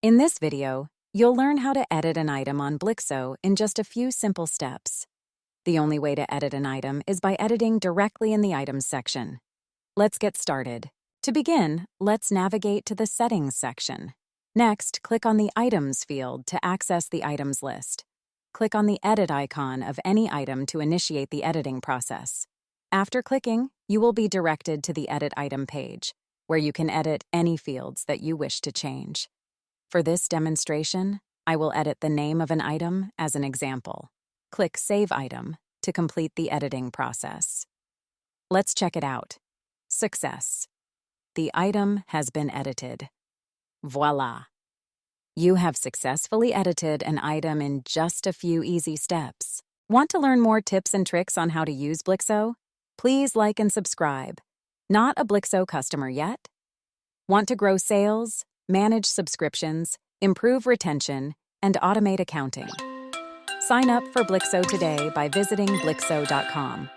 In this video, you'll learn how to edit an item on Blixo in just a few simple steps. The only way to edit an item is by editing directly in the Items section. Let's get started. To begin, let's navigate to the Settings section. Next, click on the Items field to access the items list. Click on the Edit icon of any item to initiate the editing process. After clicking, you will be directed to the Edit Item page, where you can edit any fields that you wish to change. For this demonstration, I will edit the name of an item as an example. Click Save Item to complete the editing process. Let's check it out. Success. The item has been edited. Voila! You have successfully edited an item in just a few easy steps. Want to learn more tips and tricks on how to use Blixo? Please like and subscribe. Not a Blixo customer yet? Want to grow sales, manage subscriptions, improve retention, and automate accounting? Sign up for Blixo today by visiting Blixo.com.